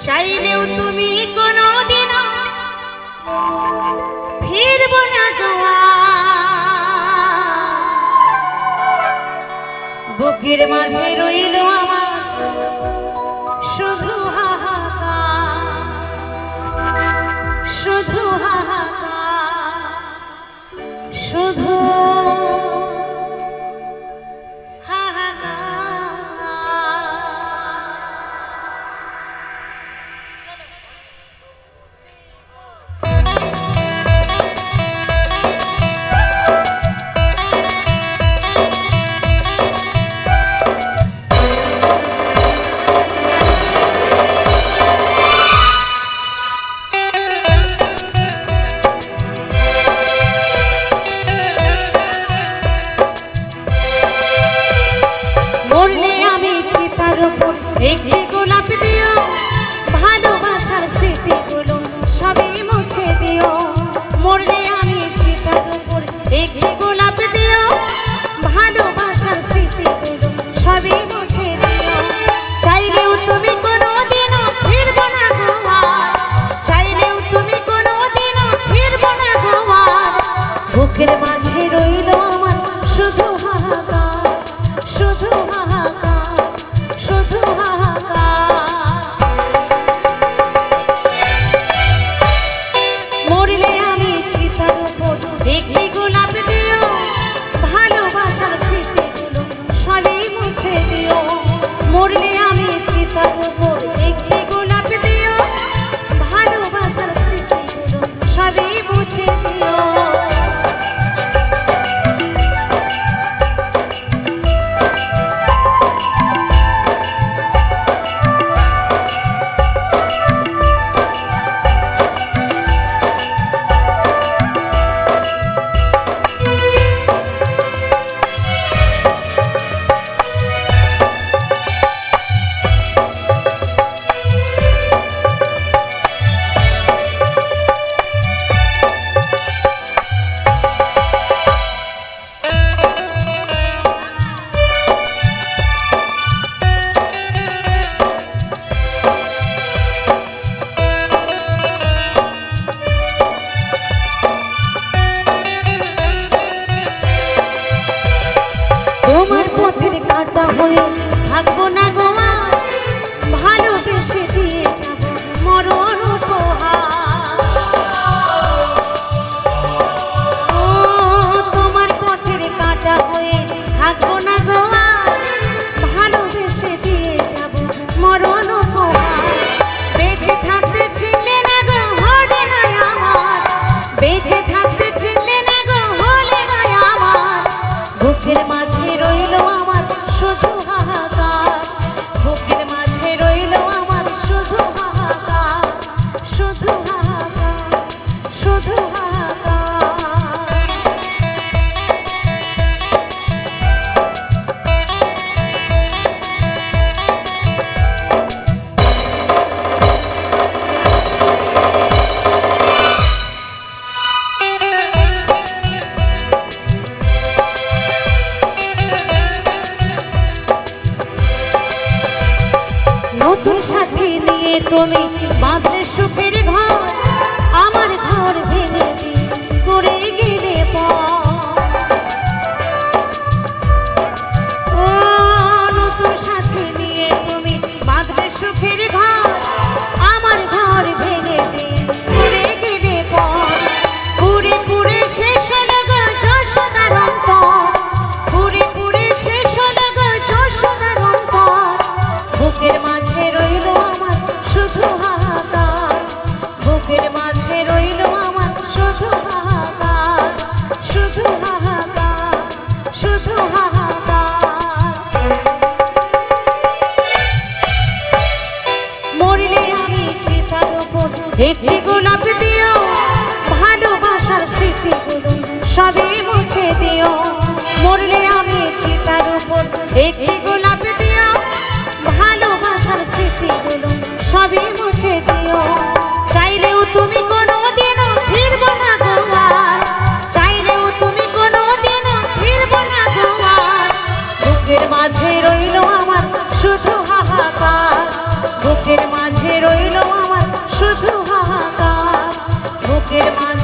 চাইলেও তুমি কোনোদিন ফিরবো না বুকের মাঝে রইল আমার শুধু হাহাকার, শুধু হাহাকার, শুধু একটি গোলাপ দিও, ভালোবাসার স্মৃতিগুলো সবই মুছে দিও। মরলে আমি চিতার উপর একটি গোলাপ দিও, ভালোবাসার স্মৃতিগুলো সবই মুছে দিও। চাইলেও তুমি কোনোদিনও ফিরবো না তোমার, চাইলেও তুমি কোনোদিনও ফিরবো না তোমার। বুকের মাঝে রইল আমার শুধু হাহাকার, শুধু হাহাকার, শুধু মরলে আমি চিতার উপর একটি গোলাপ দিও, ভালোবাসার স্মৃতিগুলো সবই মুছে দিও। মরলে আমি চিতার উপর একটি গোলাপ দিও, ভালোবাসার স্মৃতিগুলো সবই মুছে দিও। তোমার পথের কাঁটা হয়ে থাকবো না গোয়া, ভালোবেসে দিয়ে যাব মরণ উপহার। ও তোমার পথের কাঁটা হয়ে থাকবো না গোয়া, ভালোবেসে দিয়ে যাব মরণ উপহার। বেঁচে থাকতে চিনলে না গো হলে না আমার, বেঁচে থাকতে চিনলে না গো হলে না আমার। বুকের মাঝে রইল আমার শুধু হাহাকার, বুকের মাঝে রইল আমার শুধু হাহাকার, শুধু হাহাকার, শুধু হাহাকার। নতুন সাথী নিয়ে তুমি বাঁধলে সুখের ঘর, আমার ঘর ভেঙে দিয়ে করে গেলে ও নতুন সাথী নিয়ে তুমি বাঁধলে সুখের ঘর, আমার ঘর ভেঙে দিয়ে করে গেলে পুরে পুরে শেষ হলো গো যশোদার অন্তর, পুরে পুরে শেষ হলো গো যশোদার অন্তর। বুকের মাঝে রইল আমার শুধু হাহাকার, বুকের মাঝে রইল আমার শুধু হাহাকার, শুধু হাহাকার, শুধু হাহাকার। মরলে আমি চিতার উপর একটি গোলাপ দিও, ভালোবাসার স্মৃতিগুলো সবই মুছে দিও। মরলে আমি চিতার উপর একটি গোলাপ দিও, ভালোবাসার স্মৃতিগুলো সবই মুছে দিও। চাইলেও তুমি কোনোদিনও ফিরবো না তোমার, চাইলেও তুমি কোনোদিনও ফিরবো না তোমার। বুকের মাঝে রইল আমার শুধু হাহাকার, বুকের মাঝে রইল বুকের মাঝে